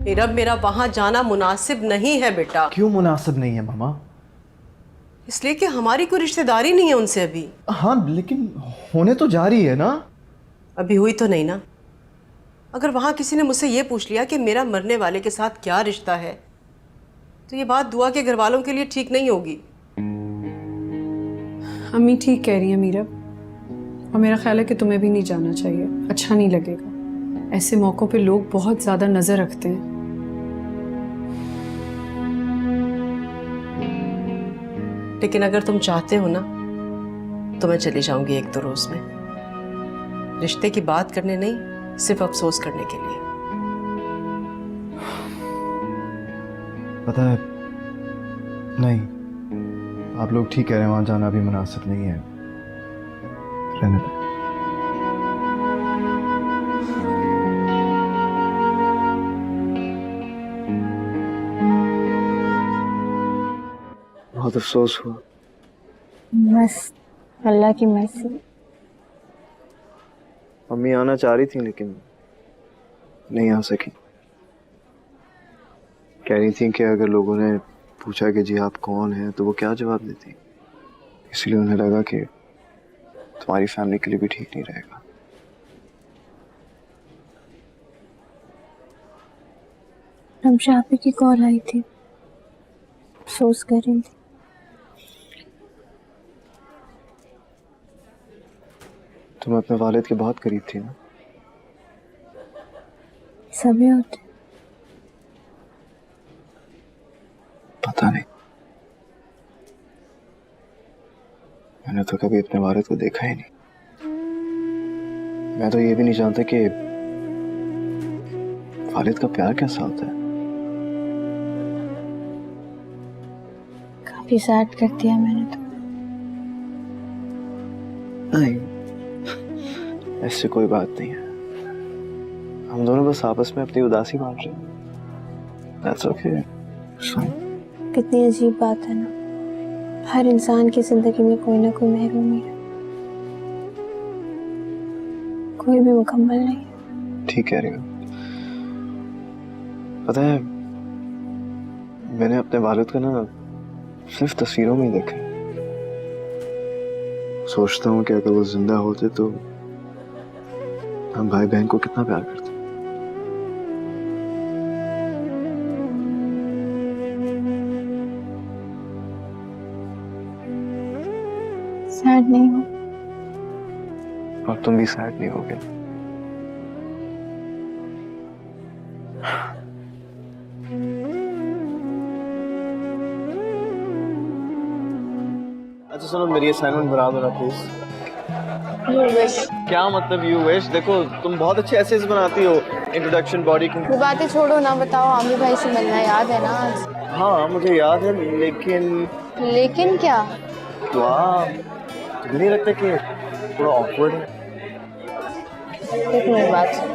नीरब, मेरा वहां जाना मुनासिब नहीं है बेटा। क्यों मुनासिब नहीं है मामा? इसलिए कि हमारी कोई रिश्तेदारी नहीं है उनसे अभी। हाँ लेकिन होने तो जा रही है ना। अभी हुई तो नहीं ना। अगर वहां किसी ने मुझसे ये पूछ लिया कि मेरा मरने वाले के साथ क्या रिश्ता है, तो ये बात दुआ के घर वालों के लिए ठीक नहीं होगी। अम्मी ठीक कह रही है मीरब, और मेरा ख्याल है कि तुम्हें भी नहीं जाना चाहिए, अच्छा नहीं लगेगा। ऐसे मौक़ों पे लोग बहुत ज़्यादा नज़र रखते हैं। लेकिन अगर तुम चाहते हो ना तो मैं चली जाऊंगी 1-2 रोज में, रिश्ते की बात करने नहीं, सिर्फ अफसोस करने के लिए। पता है, नहीं, आप लोग ठीक कह रहे हैं, वहां जाना भी मुनासिब नहीं है, रहने दो। बहुत अफसोस हुआ। बस अल्लाह की मर्जी। मम्मी आना चाह रही थी लेकिन नहीं आ सकी। कह रही थी कि अगर लोगों ने पूछा कि जी आप कौन हैं तो वो क्या जवाब देती, इसलिए उन्हें लगा कि तुम्हारी फैमिली के लिए भी ठीक नहीं रहेगा। रमशापी की कॉल आई थी, अफसोस कर रही थी। तुम अपने वालिद के बहुत करीब थी ना। सभी होते। पता नहीं, मैंने तो कभी अपने वालिद को देखा ही नहीं। मैं तो ये भी नहीं जानता कि वालिद का प्यार कैसा होता है। काफी सैड कर दिया मैंने तो। नहीं, ऐसी कोई बात नहीं है। हम दोनों बस आपस में अपनी उदासी बांट रहे हैं। That's okay. कितनी अजीब बात है ना, हर इंसान की जिंदगी में कोई ना कोई महरूमी है, कोई भी मुकम्मल नहीं है। ठीक कह रही हो। पता है, मैंने अपने वालिद को ना सिर्फ तस्वीरों में ही देखा है। सोचता हूँ कि अगर वो जिंदा होते तो हम भाई बहन को कितना प्यार करते। सैड नहीं हो। और तुम भी सैड नहीं होगे। अच्छा सुनो, मेरी असाइनमेंट बना दो ना प्लीज। क्या मतलब यू विश? देखो तुम बहुत अच्छे एसेज बनाती हो, इंट्रोडक्शन, बॉडी की। वो बातें छोड़ो ना, बताओ आमिर भाई से मिलना याद है ना आज? हाँ मुझे याद है, लेकिन लेकिन क्या? तुम्हें नहीं लगता कि थोड़ा ऑकवर्ड है? एक मेरी बात सुनो,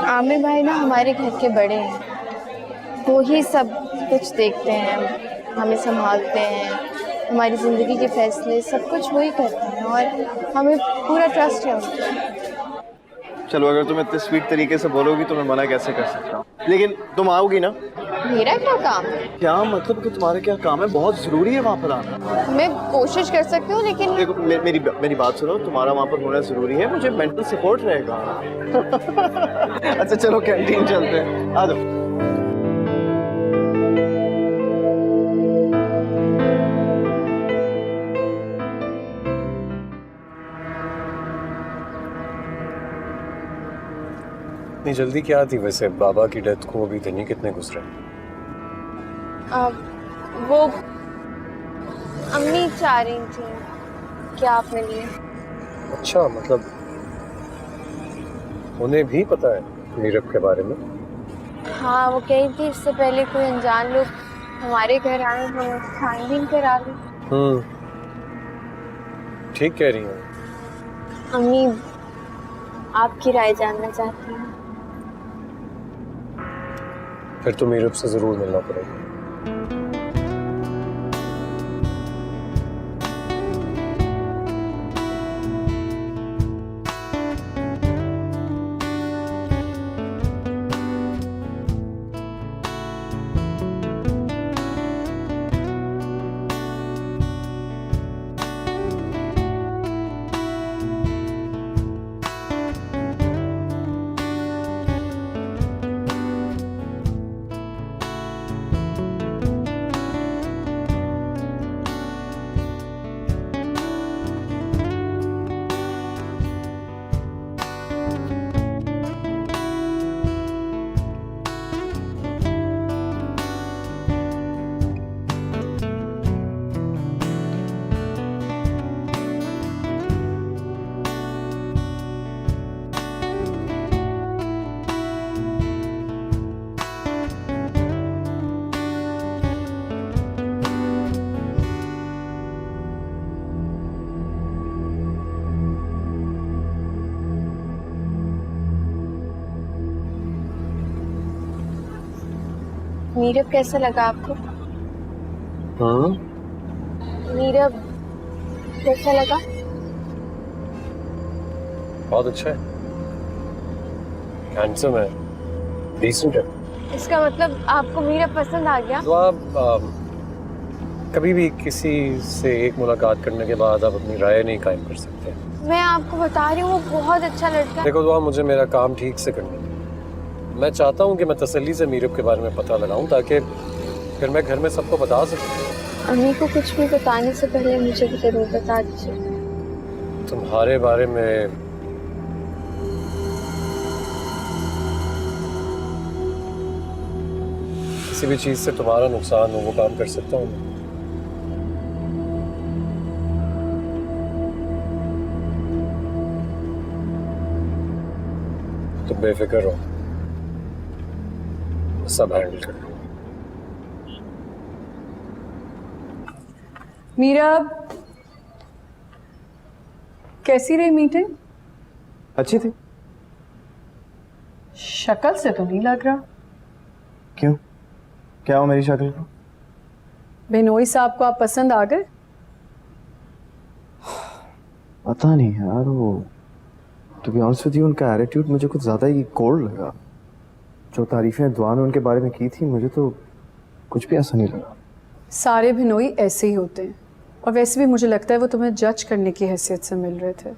आमिर भाई ना हमारे घर के बड़े हैं, वो ही सब कुछ देखते हैं, हमें संभालते हैं, हमारी ज़िंदगी के फैसले सब कुछ वही करते हैं और हमें पूरा ट्रस्ट है उन पर। चलो अगर तुम इतने स्वीट तरीके से बोलोगी तो मैं मना कैसे कर सकता हूँ, लेकिन तुम आओगी ना? मेरा क्या काम है? क्या मतलब कि तुम्हारा क्या काम है? बहुत जरूरी है वहाँ पर आना। मैं कोशिश कर सकती हूँ लेकिन देखो मेरी बात सुनो, तुम्हारा वहाँ पर होना जरूरी है, मुझे मेंटल सपोर्ट रहेगा। अच्छा चलो कैंटीन चलते हैं, आ जाओ। इतनी जल्दी क्या थी वैसे? बाबा की डेथ को अभी दिन ही कितने गुजरे? वो अम्मी चाह रही थी क्या आपने लिए? अच्छा, मतलब उन्हें भी पता है नीरब के बारे में? हाँ, वो कही थी इससे पहले कोई अनजान लोग हमारे घर आए, हम छानबीन करा ली। ठीक कह रही हूँ। अम्मी आपकी राय जानना चाहती हैं। फिर तो नीरब से जरूर मिलना पड़ेगा। मीरब कैसा लगा आपको? हाँ मीरब कैसा लगा? बहुत अच्छा है, हैंडसम है, डिसेंट है। इसका मतलब आपको मीरब पसंद आ गया? तो आप कभी भी किसी से एक मुलाकात करने के बाद आप अपनी राय नहीं कायम कर सकते। मैं आपको बता रही हूँ वो बहुत अच्छा लड़का है। देखो दुआ, मुझे मेरा काम ठीक से करने दो। मैं चाहता हूँ कि मैं तसल्ली से मीरब के बारे में पता लगाऊं ताकि फिर मैं घर में सबको बता सकूं। अम्मी को कुछ भी बताने से पहले मुझे भी जरूर बता दीजिए। तुम्हारे बारे में किसी भी चीज से तुम्हारा नुकसान हो वो काम कर सकता हूँ मैं। तुम बेफिक्र रहो, सब हैंडल कर लूंगा। मीरब, कैसी रही मीटिंग? अच्छी थी। शक्ल से तो नहीं लग रहा। क्यों, क्या हो मेरी शक्ल को? बेनोई साहब को आप पसंद आ गए? पता नहीं यार, वो to be honest with you उनका एटीट्यूड मुझे कुछ ज़्यादा ही कोल्ड लगा। जो तारीफें दुआ ने उनके बारे में की थी मुझे तो कुछ भी ऐसा नहीं लगा। सारे बिनोई ऐसे ही होते हैं, और वैसे भी मुझे लगता है वो तुम्हें जज करने की हैसियत से मिल रहे थे।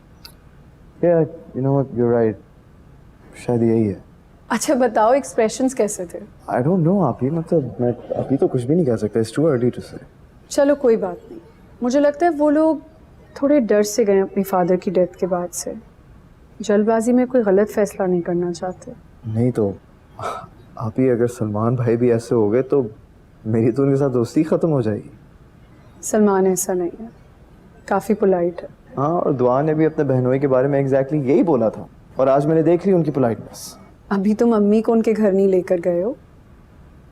Yeah, you know what, you're right. शायद यही है। अच्छा बताओ, एक्सप्रेशंस कैसे थे? I don't know आप ही, मतलब मैं अभी तो कुछ भी नहीं कह सकता। It's too early to say. चलो कोई बात नहीं, मुझे लगता है वो लोग थोड़े डर से गए अपनी फादर की डेथ के बाद से। जल्दबाजी में कोई गलत फैसला नहीं करना चाहते। नहीं तो आप ही, अगर सलमान भाई भी ऐसे हो गए तो मेरी तो उनके साथ दोस्ती खत्म हो जाएगी। सलमान ऐसा नहीं है, काफ़ी पोलाइट है। हाँ, और दुआ ने भी अपने बहनोई के बारे में एग्जैक्टली यही बोला था, और आज मैंने देख ली उनकी पोलाइटनेस। अभी तुम अम्मी को उनके घर नहीं लेकर गए हो।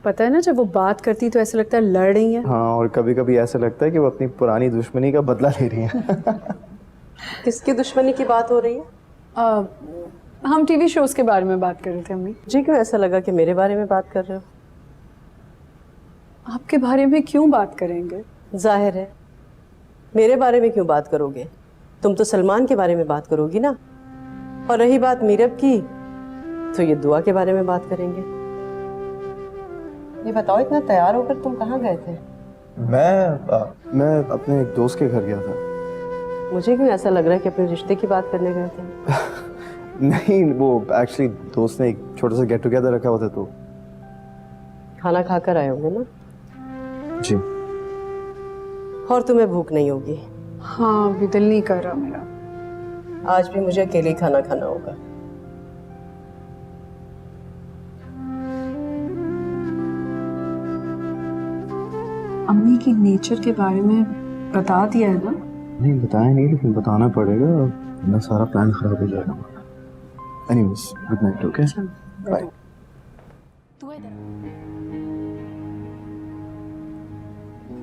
पता है ना, जब वो बात करती तो ऐसा लगता है लड़ रही हैं। हाँ, और कभी कभी ऐसा लगता है कि वो अपनी पुरानी दुश्मनी का बदला ले रही हैं। किसकी दुश्मनी की बात हो रही है? हम टीवी शोज के बारे में बात कर रहे थे अम्मी। मुझे क्यों ऐसा लगा कि मेरे बारे में बात कर रहे हो? आपके बारे में क्यों बात करेंगे? जाहिर है, मेरे बारे में क्यों बात करोगे? तुम तो सलमान के बारे में बात करोगी ना। और रही बात मीरब की, तो ये दुआ के बारे में बात करेंगे। ये बताओ, इतना तैयार होकर तुम कहाँ गए थे? मैं अपने एक दोस्त के घर गया था। मुझे क्यों ऐसा लग रहा है कि अपने रिश्ते की बात करने गए थे? नहीं, वो एक्चुअली दोस्त ने एक छोटा सा गेट टुगेदर रखा हुआ था, तो खाना खाकर आए होंगे ना? जी। और तुम्हें भूख नहीं होगी? हाँ, अभी दिल नहीं कर रहा मेरा। आज भी मुझे अकेले ही खाना खाना होगा। अम्मी की नेचर के बारे में बता दिया है ना? नहीं बताया नहीं, लेकिन बताना पड़ेगा, वरना सारा प्लान खराब हो जाएगा। Anyways, good night. Okay, bye.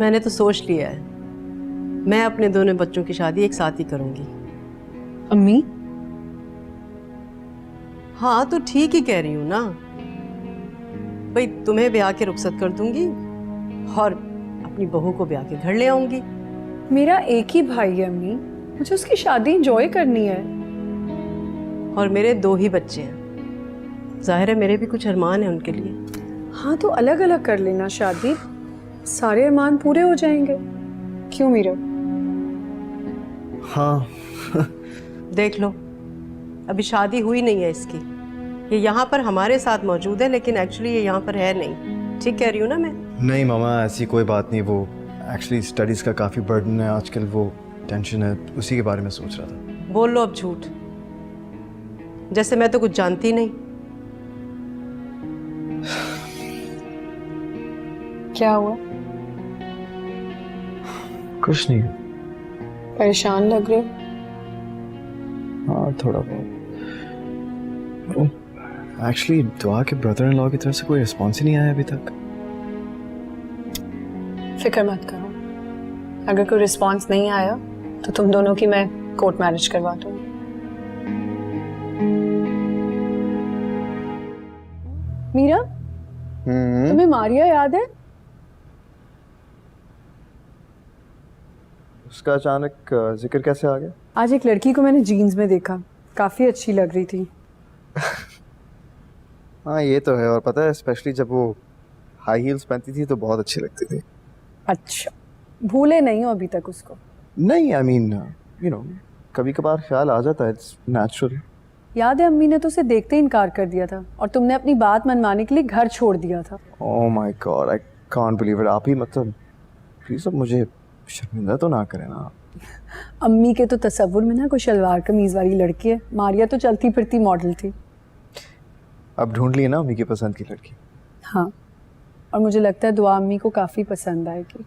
मैंने तो सोच लिया है, मैं अपने दोनों बच्चों की शादी एक साथ ही करूंगी। अम्मी? हाँ तो ठीक ही कह रही हूँ ना भाई, तुम्हें ब्याह के रुखसत कर दूंगी और अपनी बहू को ब्याह के घर ले आऊंगी। मेरा एक ही भाई है अम्मी, मुझे उसकी शादी एंजॉय करनी है। और मेरे 2 ही बच्चे हैं, जाहिर है मेरे भी कुछ अरमान हैं उनके लिए। हाँ तो अलग अलग कर लेना शादी, सारे अरमान पूरे हो जाएंगे। क्यों मीरब? हाँ। देख लो, अभी शादी हुई नहीं है इसकी। ये यहाँ पर हमारे साथ मौजूद है, लेकिन एक्चुअली ये यहाँ पर है नहीं। ठीक कह रही हूँ ना मैं? नहीं मामा, ऐसी कोई बात नहीं। वो एक्चुअली स्टडीज़ का काफ़ी बर्डन है आजकल, वो टेंशन है, उसी के बारे में सोच रहा था। बोल लो अब झूठ, जैसे मैं तो कुछ जानती नहीं। क्या हुआ? कुछ नहीं। परेशान लग रहे हो? हाँ, थोड़ा बहुत। एक्चुअली दुआ के ब्रदर इन लॉ की तरफ से कोई रिस्पॉन्स ही नहीं आया अभी तक। फिक्र मत करो, अगर कोई रिस्पांस नहीं आया तो तुम दोनों की मैं कोर्ट मैरिज करवा दूंगी। मीरा, तुम्हें मारिया याद है? उसका अचानक जिक्र कैसे आ गया? आज एक लड़की को मैंने जीन्स में देखा, काफी अच्छी लग रही थी। हाँ ये तो है, और पता है स्पेशली जब वो हाई हील्स पहनती थी तो बहुत अच्छी लगती थी। अच्छा, भूले नहीं हो अभी तक उसको? नहीं, आई मीन यू नो, कभी कभार ख्याल आ जाता है, इट्स नेचुरल। याद है अम्मी ने तो उसे देखते ही इनकार कर दिया था और तुमने अपनी बात मनवाने के लिए घर छोड़ दिया था। Oh my God, I can't believe it. आप ही मतलब प्लीज अब मुझे शर्मिंदा तो ना करें ना। अम्मी के तो तसव्वुर में ना कोई शलवार कमीज वाली लड़की है, मारिया तो चलती फिरती मॉडल थी। अब ढूंढ लिए ना अम्मी की पसंद की लड़की। हाँ, और मुझे लगता है दुआ अम्मी को काफी पसंद आएगी।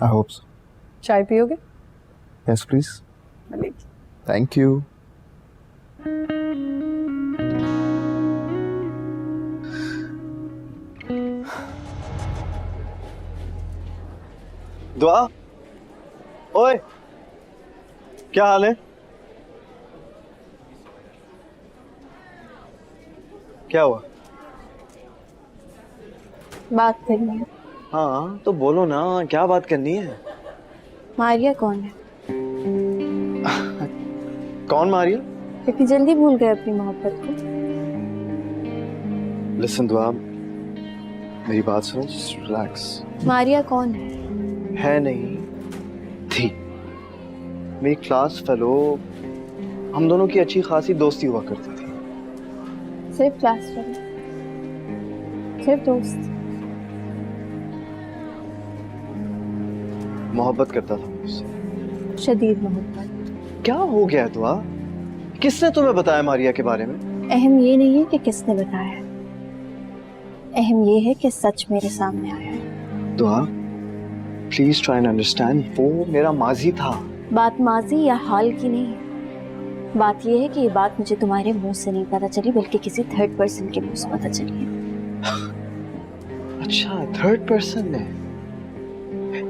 I hope so. चाय पियोगे? Yes please. मिलेगी। Thank you. दुआ, ओए क्या हाल है? क्या हुआ? बात करनी है। हाँ तो बोलो ना, क्या बात करनी है? मारिया कौन है? कौन मारिया? क्योंकि जल्दी भूल गए अपनी मोहब्बत को। लिसन दुआ, मेरी बात सुनो, जस्ट रिलैक्स। मारिया कौन है नहीं, थी मेरी क्लास फेलो, हम दोनों की अच्छी खासी दोस्ती हुआ करती थी। सिर्फ क्लास फ्रेंड, सिर्फ दोस्त? मोहब्बत करता था मुझसे, शदीद मोहब्बत। क्या हो गया है दुआ? किसने तुम्हें बताया मारिया के बारे में? अहम ये नहीं है कि किसने बताया, अहम ये है कि सच मेरे सामने आया है। दुआ प्लीज ट्राई एंड अंडरस्टैंड, वो मेरा माजी था। बात माजी या हाल की नहीं है, बात यह है कि ये बात मुझे तुम्हारे मुंह से नहीं पता चली, बल्कि किसी थर्ड पर्सन के मुंह से पता चली है। अच्छा, थर्ड पर्सन ने?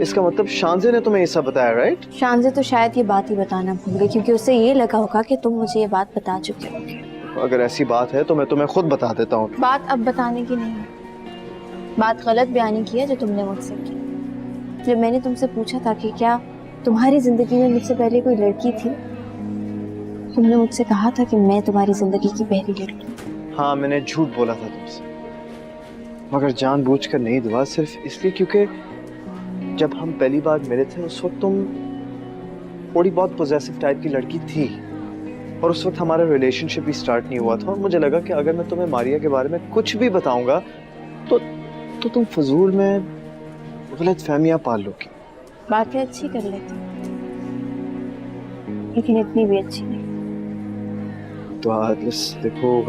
इसका मतलब शांजे ने तुम्हें ये सब बताया, राइट? शांजे तो शायद ये बात ही बताना भूल गई, क्योंकि उसे ये लगा होगा कि तुम मुझे ये बात बता चुके होगे। अगर ऐसी बात है तो मैं तुम्हें खुद बता देता हूँ। बात अब बताने की नहीं है, बात गलत बयानी की है जो तुमने मुझसे की। जब मैंने तुमसे पूछा था कि क्या तुम्हारी जिंदगी में मुझसे पहले कोई लड़की थी, तुमने मुझसे कहा था कि मैं तुम्हारी जिंदगी की पहली लड़की। हाँ, मैंने झूठ बोला था तुमसे, मगर जानबूझकर नहीं दुआ, सिर्फ इसलिए क्योंकि जब हम पहली बार मिले थे उस वक्त तुम थोड़ी बहुत पॉजेसिव टाइप की लड़की थी, और उस वक्त हमारा रिलेशनशिप भी स्टार्ट नहीं हुआ था, और मुझे लगा कि अगर मैं तुम्हें मारिया के बारे में कुछ भी बताऊंगा तो तुम फजूल में गलत फहमियां पाल लोगी। बातें अच्छी कर लेती, लेकिन इतनी भी अच्छी नहीं। दुआ देखो,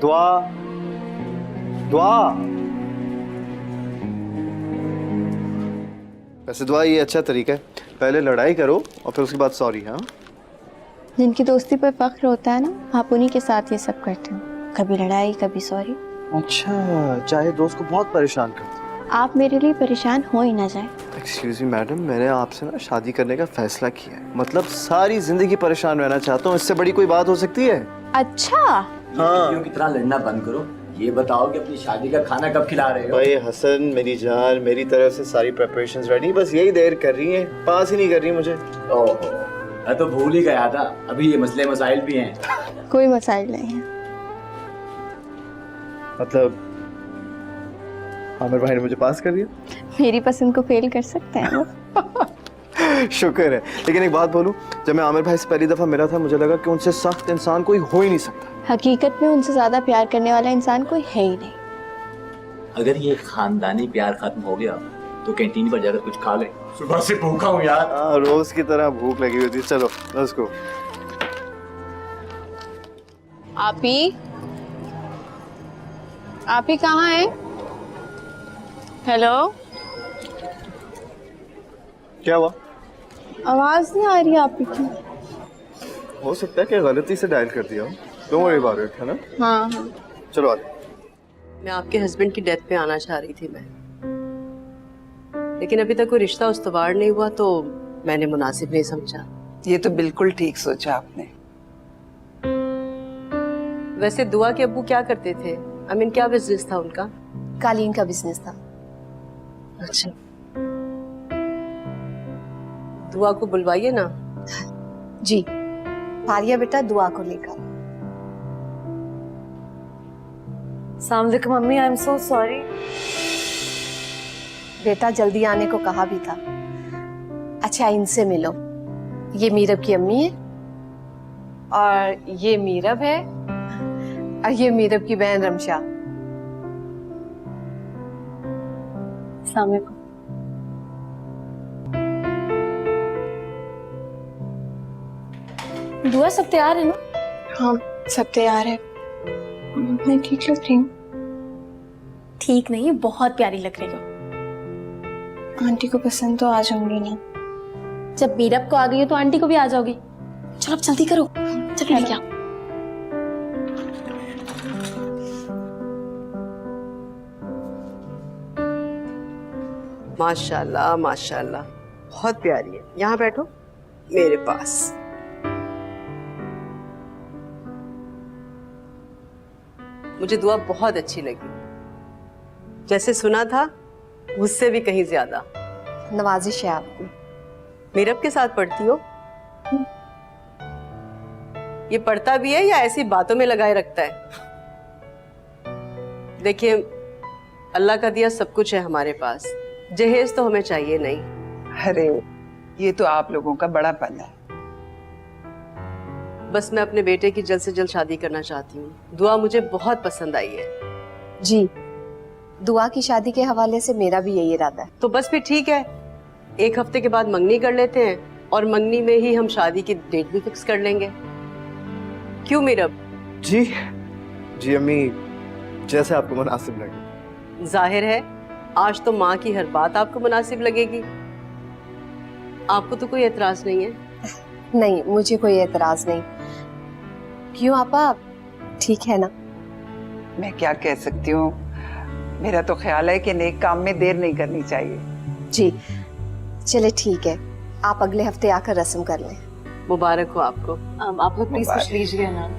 दुआ दुआ वैसे दुआ ये अच्छा तरीका है, पहले लड़ाई करो और फिर उसके बाद सॉरी। हाँ, जिनकी दोस्ती पर फख्र होता है ना, आप उन्हीं के साथ ये सब करते हो, कभी लड़ाई कभी सॉरी। अच्छा, चाहे दोस्त को बहुत परेशान करते। आप मेरे लिए परेशान हो ही ना जाए। एक्सक्यूज मी मैडम, मैंने आपसे ना शादी करने का फैसला किया है, मतलब सारी जिंदगी परेशान रहना चाहता हूँ, इससे बड़ी कोई बात हो सकती है? अच्छा, हाँ। कितना लड़ना बंद करो, ये बताओ कि अपनी शादी का खाना कब खिला रहे हो? भाई हसन, मेरी जान, मेरी तरफ से सारी प्रिपरेशंस रेडी, बस यही देर कर रही है, पास ही नहीं कर रही मुझे। ओहो, मैं तो भूल ही गया था, अभी ये मसले मसाइल भी हैं। कोई मसाइल नहीं है। मतलब आमिर भाई ने मुझे पास कर दिया? मेरी पसंद को फेल कर सकते हैं वो। शुक्र है, लेकिन एक बात बोलूं, जब मैं आमिर भाई से पहली दफा मिला था मुझे लगा कि उनसे सख्त इंसान कोई हो ही नहीं सकता। हकीकत में उनसे ज्यादा प्यार करने वाला इंसान कोई है ही नहीं। अगर ये खानदानी प्यार खत्म हो गया तो कैंटीन पर जाकर कुछ खा ले, सुबह से भूखा हूँ यार। हाँ, रोज की तरह भूख लगी हुई थी। चलो लेट्स गो। आप ही कहाँ हैं? हेलो, क्या हुआ? आवाज नहीं आ रही आप ही की। हो सकता है कि गलती से डायल कर दिया हो, डोंट वरी अबाउट इट, है ना? हाँ हाँ। चलो आ जाओ। मैं आपके हस्बैंड की डेथ पे आना चाह रही थी मैं, लेकिन अभी तक कोई रिश्ता उस्तवार नहीं हुआ तो मैंने मुनासिब नहीं समझा। ये तो बिल्कुल ठीक सोचा आपने। वैसे दुआ के अब्बू क्या करते थे? आई मीन क्या बिजनेस था उनका? कालीन का बिजनेस था। अच्छा, दुआ को बुलवाइए ना। जी, फारिया बेटा दुआ को लेकर। अस्सलाम वालेकुम mummy, I am so sorry. बेटा जल्दी आने को कहा भी था। अच्छा, इनसे मिलो। ये मीरब की अम्मी है और ये मीरब है और ये मीरब की बहन रमशा। अस्सलाम वालेकुम। दुआ सब तैयार है ना? हाँ, सब तैयार है। मैं ठीक लग रही हूँ? ठीक नहीं, बहुत प्यारी लग रही हो। आंटी को पसंद तो आ जाऊंगी ना। जब मीरब को आ गई हो तो आंटी को भी आ जाओगी। चलो अब जल्दी करो, चलो लेके आओ। माशाल्लाह माशाल्लाह, बहुत प्यारी है। यहाँ बैठो मेरे पास। मुझे दुआ बहुत अच्छी लगी, जैसे सुना था उससे भी कहीं ज्यादा। नवाजिश है आपको। मीरब के साथ पढ़ती हो? ये पढ़ता भी है या ऐसी बातों में लगाए रखता है? देखिए, अल्लाह का दिया सब कुछ है हमारे पास, जहेज तो हमें चाहिए नहीं। अरे ये तो आप लोगों का बड़ा पन है। बस मैं अपने बेटे की जल्द से जल्द शादी करना चाहती हूँ। दुआ मुझे बहुत पसंद आई है। जी, दुआ की शादी के हवाले से मेरा भी यही इरादा है। तो बस फिर ठीक है, 1 हफ्ते के बाद मंगनी कर लेते हैं और मंगनी में ही हम शादी की डेट भी फिक्स कर लेंगे। क्यों मीरब? जी जी अम्मी, जैसे आपको मुनासिब लगे। जाहिर है आज तो माँ की हर बात आपको मुनासिब लगेगी। आपको तो कोई एतराज नहीं है? नहीं, मुझे कोई एतराज नहीं। क्यों आपा, ठीक है ना? मैं क्या कह सकती हूँ, मेरा तो ख्याल है कि नेक काम में देर नहीं करनी चाहिए। जी चले ठीक है, आप अगले हफ्ते आकर रस्म कर लें। मुबारक हो आपको। आप लोग प्लीज कुछ लीजिए ना।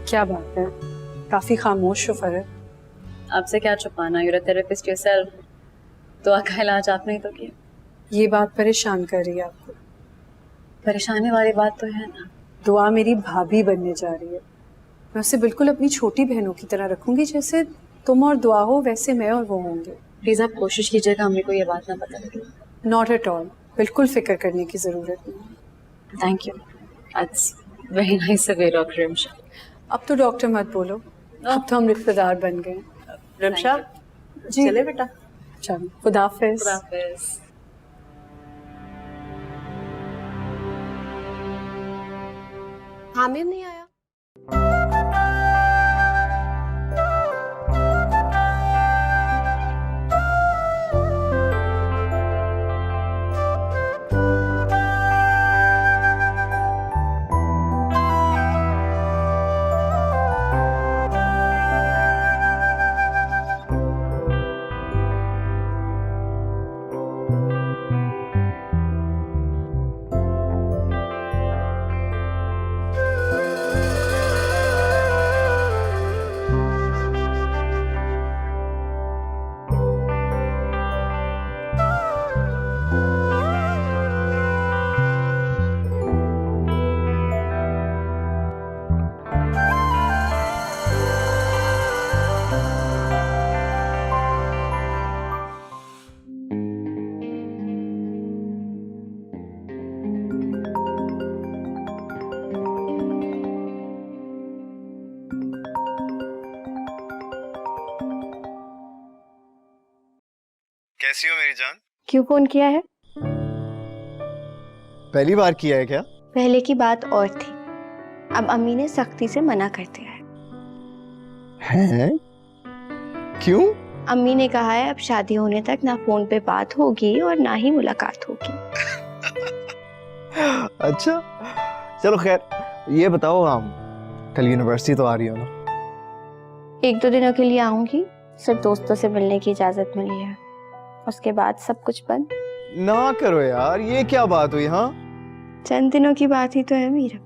क्या बात है, काफी खामोश हो फरह। आपसे क्या छुपाना, यूर थेरेपिस्ट योरसेल्फ। दुआ का इलाज आपने ही तो किया। ये बात परेशान कर रही है आपको? परेशानी वाली बात तो है ना। दुआ मेरी भाभी बनने जा रही है। मैं उसे बिल्कुल अपनी छोटी बहनों की तरह रखूंगी। जैसे तुम और दुआ हो वैसे मैं और वो होंगे। प्लीज आप कोशिश कीजिएगा हमें को ये बात ना पता लगे। नॉट एट ऑल, बिल्कुल फिक्र करने की जरूरत नहीं। Thank you, that's very nice of you doctor Ramsha. अब तो डॉक्टर मत बोलो, अब तो हम रिश्तेदार बन गए। रमशा जी चले बेटा। चलो, खुदा हाफिज। खुदा हाफिज। हामिद नहीं आया? कैसी हो मेरी जान? क्यों फोन किया है? पहली बार किया है क्या? पहले की बात और थी, अब अम्मी ने सख्ती से मना कर दिया है। हैं? क्यों? अम्मी ने कहा है अब शादी होने तक ना फोन पे बात होगी और ना ही मुलाकात होगी। अच्छा चलो खैर, ये बताओ हम कल यूनिवर्सिटी तो आ रही हो ना? 1-2 दिनों के लिए आऊंगी, सिर्फ दोस्तों से मिलने की इजाजत मिली है, उसके बाद सब कुछ बंद। ना करो यार, ये क्या बात हुई? हाँ चंद दिनों की बात ही तो है मीरा।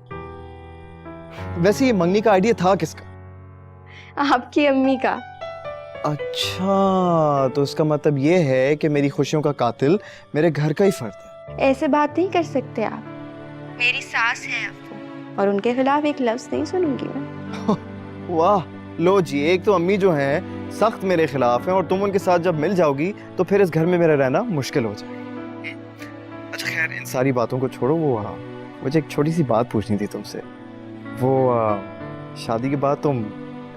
वैसे ये मंगनी का आइडिया था किसका? आपकी अम्मी का। अच्छा, तो इसका मतलब ये है कि मेरी खुशियों का कातिल मेरे घर का ही फर्द है। ऐसे बात नहीं कर सकते आप, मेरी सास है अफ्फू, और उनके खिलाफ एक लफ्ज नहीं सुनूंगी मैं। वाह, लो जी, एक तो अम्मी जो हैं सख्त मेरे खिलाफ हैं और तुम उनके साथ जब मिल जाओगी तो फिर इस घर में मेरा रहना मुश्किल हो जाएगा। अच्छा खैर, इन सारी बातों को छोड़ो, वो मुझे एक छोटी सी बात पूछनी थी तुमसे। वो शादी के बाद तुम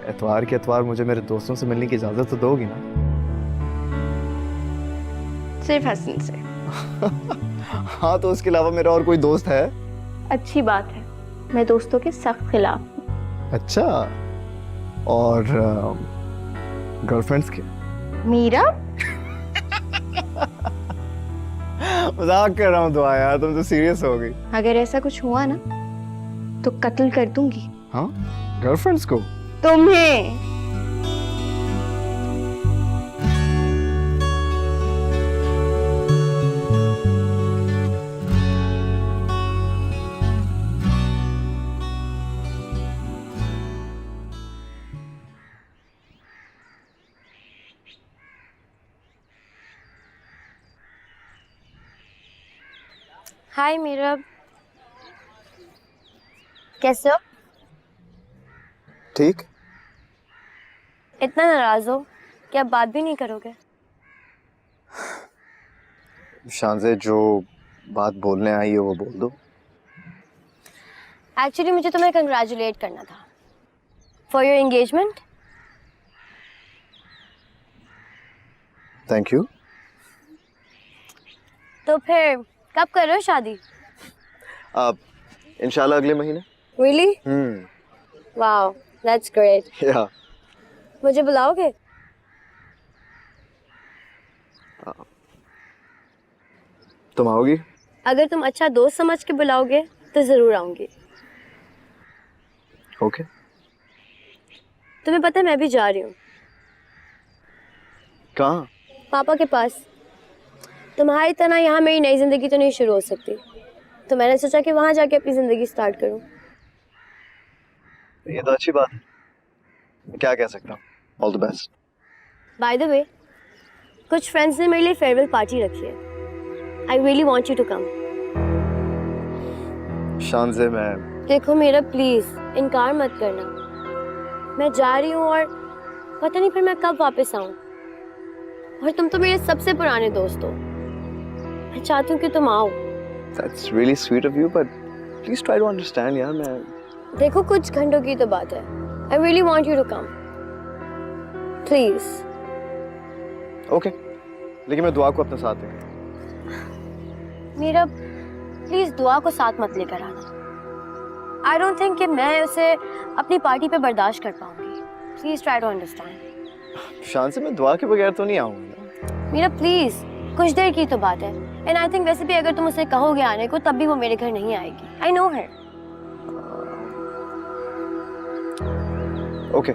एतवार के एतवार मुझे मेरे दोस्तों से मिलने की इजाजत तो दोगी ना? सिर्फ हसन से। हाँ, तो उसके अलावा मेरा और कोई दोस्त है? अच्छी बात है, मैं दोस्तों के सख्त खिलाफ हूँ। अच्छा, और गर्लफ्रेंड्स के? मीरा मजाक कर रहा हूँ दुआ यार, तुम तो सीरियस हो गई। अगर ऐसा कुछ हुआ ना तो कत्ल कर दूंगी। हाँ, गर्लफ्रेंड्स को? तुम्हें। हाय मीरा, कैसे हो? ठीक। इतना नाराज हो कि आप बात भी नहीं करोगे? शानज़े, जो बात बोलने आई हो वो बोल दो। एक्चुअली मुझे तुम्हें कंग्रेचुलेट करना था for your engagement. Thank you. तो फिर कब कर रहे हो शादी? आप इंशाल्लाह अगले महीने। रियली? Wow, that's great. या मुझे बुलाओगे? तुम आओगी? अगर तुम अच्छा दोस्त समझ के बुलाओगे तो जरूर आऊंगी। ओके। तुम्हें पता है मैं भी जा रही हूँ। कहाँ? पापा के पास। तुम्हारी तरह यहाँ मेरी नई जिंदगी तो नहीं शुरू हो सकती, तो मैंने सोचा कि वहाँ जाके अपनी जिंदगी स्टार्ट करूँ। ये तो अच्छी बात है, क्या कह सकता हूँ। All the best. By the way, कुछ फ्रेंड्स ने मेरे लिए फेयरवेल पार्टी रखी है। I really want you to come. Shanze, मैं देखो मेरा, प्लीज इनकार मत करना। मैं जा रही हूँ और पता नहीं फिर मैं कब वापस आऊँ, और तुम तो मेरे सबसे पुराने दोस्त हो। मैं चाहती हूँ कि तुम आओ। That's really sweet of you, but please try to understand यार। मैं देखो, कुछ घंटों की तो बात है। I really want you to come. Please. Okay, लेकिन मैं दुआ को अपने साथ लेंगे। मेरा प्लीज दुआ को साथ मत लेकर आना। I don't think कि मैं उसे अपनी पार्टी पे बर्दाश्त कर पाऊंगी। Please try to understand. शान से मैं दुआ के बगैर तो नहीं आऊंगा। मेरा प्लीज, कुछ देर की तो बात है। एंड आई थिंक वैसे भी अगर तुम उसे कहोगे आने को तब भी वो मेरे घर नहीं आएगी। I know her. ओके,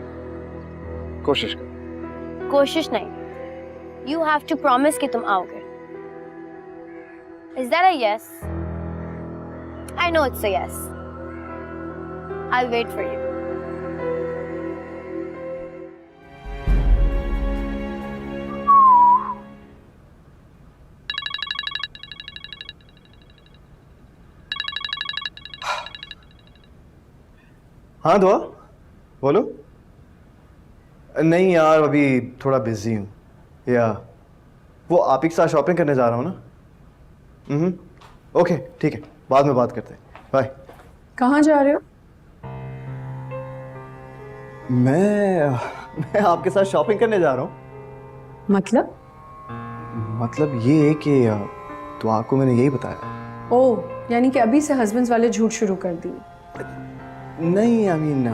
कोशिश कर। कोशिश नहीं, यू हैव टू प्रॉमिस कि तुम आओगे। Is that a yes? I know it's a yes. I wait for you. हाँ दुआ, बोलो। नहीं यार, अभी थोड़ा बिजी हूँ। या वो आप ही के साथ शॉपिंग करने जा रहा हूँ ना। ओके ठीक है, बाद में बात करते हैं। बाय। कहाँ जा रहे हो? मैं आपके साथ शॉपिंग करने जा रहा हूँ। मतलब ये है कि तो आपको मैंने यही बताया। ओह, यानी कि अभी से हस्बैंड्स वाले झूठ शुरू कर दिए। नहीं, आई मीन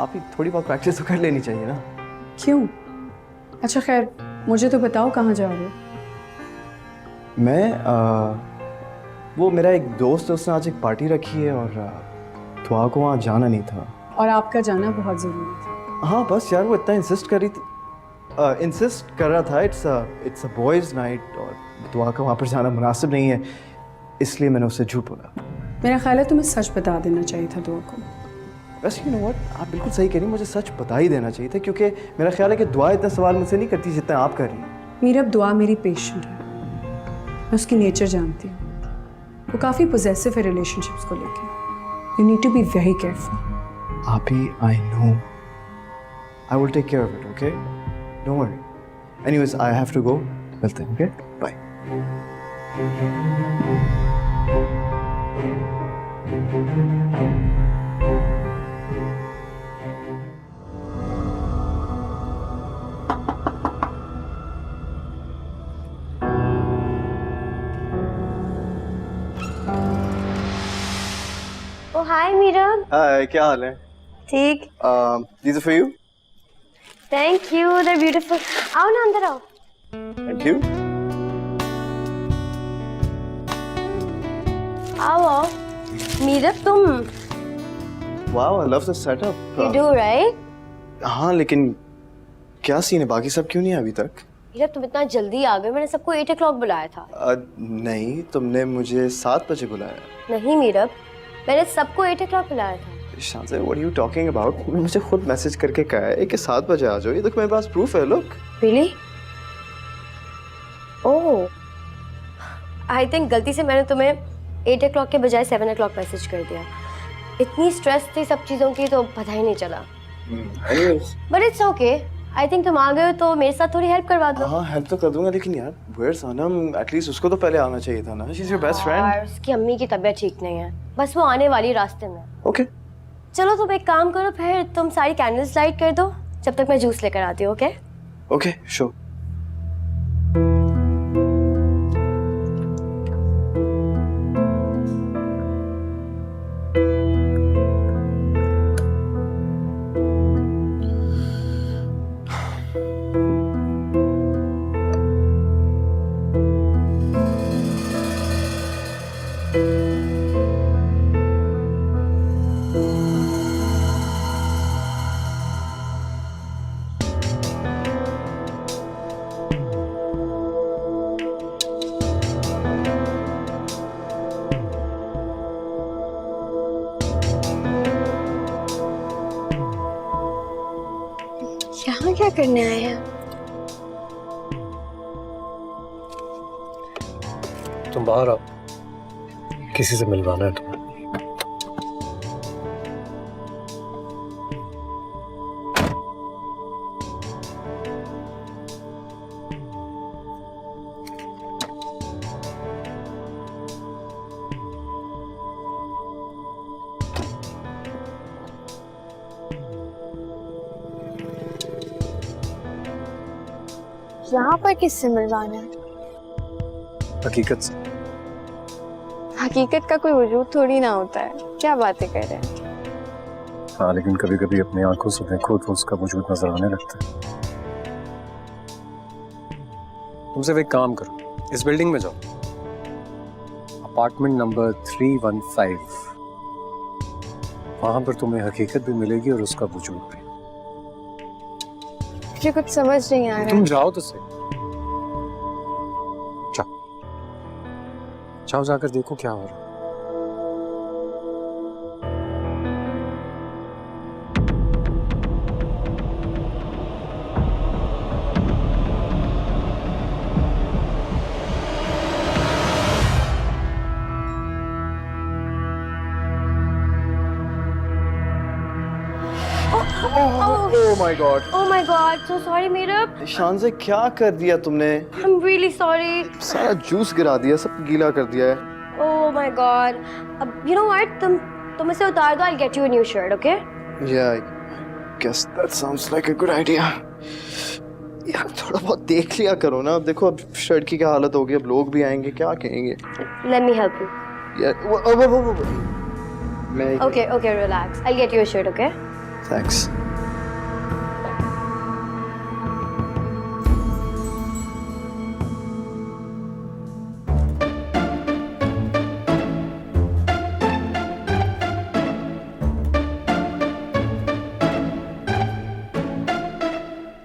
आप ही थोड़ी बहुत प्रैक्टिस तो कर लेनी चाहिए ना। क्यों? अच्छा खैर, मुझे तो बताओ कहाँ जा रहे हो? मैं वो मेरा एक दोस्त है, उसने आज एक पार्टी रखी है और दुआ को वहाँ जाना नहीं था। और आपका जाना बहुत ज़रूरी था। हाँ बस यार वो इतना इंसिस्ट कर रही थी, इंसिस्ट कर रहा था। इट्स अ बॉयज़ नाइट और दुआ का वहाँ पर जाना मुनासिब नहीं है, इसलिए मैंने उससे झूठ बोला। मेरा ख्याल है तुम्हें सच बता देना चाहिए था दुआ को। वैसे यू नो व्हाट, आप बिल्कुल सही कह रही हैं, मुझे सच बता ही देना चाहिए था, क्योंकि मेरा ख्याल है कि दुआ इतना सवाल मुझसे नहीं करती जितना आप कर रही हैं। मीरब, दुआ मेरी पेशेंट है, मैं उसकी नेचर जानती हूँ। वो काफ़ी पॉजेसिव है रिलेशनशिप्स को लेके। You need to be very careful. आप ही, I know, I will take care of it, okay, don't worry. Anyways I have to go, मिलते हैं, okay, bye. Oh hi Meerab. Hi, क्या हाल है? ठीक। These are for you. Thank you, they're beautiful. आओ ना, अंदर आओ। Thank you. आओ आओ। मीरब तुम Wow, I love the setup. you do right? हाँ, लेकिन क्या सीन है? बाकी सब क्यों नहीं है अभी तक? मीरब तुम इतना जल्दी आ गए, मैंने सबको 8 o'clock बुलाया था। नहीं, तुमने मुझे 7 बजे बुलाया। नहीं मीरब, मैंने सबको 8 o'clock बुलाया था। शांति, what are you talking about? मुझे खुद मैसेज करके कहा है कि 7 बजे आ जाओ। ये देखो मेरे पास प्रूफ है, look. Really? Oh, I think गलती से मैंने तुम्हें 8 o'clock के बजाय 7 o'clock मैसेज कर दिया। इतनी स्ट्रेस थी सब चीज़ों की तो पता ही नहीं चला। But it's okay, I think तुम आ गए हो तो मेरे साथ थोड़ी हेल्प करवा दो। हाँ, हेल्प तो कर दूंगा, लेकिन यार where's सनम? एटलीस्ट उसको तो पहले आना चाहिए था ना। She's your best friend. और उसकी अम्मी की तबीयत ठीक नहीं है, बस वो आने वाली रास्ते में। Okay. चलो तुम एक काम करो, फिर तुम सारी कैंडल्स लाइट कर दो जब तक मैं जूस लेकर आती हूँ, ओके? Okay, sure. यहाँ क्या करने आए हैं? तुम बाहर आओ, किसी से मिलवाना है तुम्हें। यहाँ पर किससे मिलवाना है? हकीकत से। हकीकत का कोई वजूद थोड़ी ना होता है, क्या बातें कर रहे हैं? हाँ, लेकिन कभी कभी अपनी आंखों से देखो तो उसका वजूद नजर आने लगता है। तुम सिर्फ एक काम करो, इस बिल्डिंग में जाओ, अपार्टमेंट नंबर 315, वहां पर तुम्हें हकीकत भी मिलेगी और उसका वजूद भी। मुझे कुछ समझ नहीं आ रहा तुम है। जाओ तो सही, जाओ जाओ, जाकर देखो क्या हो रहा है। Oh my God. Oh my God, so sorry Meerab. शान से क्या कर दिया तुमने? I'm really sorry। सारा जूस गिरा दिया, सब गीला कर दिया है। Oh my God। अब you know what, तुम इसे उतार दो, I'll get you a new shirt, okay? Yeah, I guess that sounds like a good idea. यार थोड़ा बहुत देख लिया करो ना। अब देखो अब शर्ट की क्या हालत होगी, अब लोग भी आएंगे, क्या कहेंगे? Let me help you। यार मैं Okay, relax। I'll get you a shirt, okay? Thanks.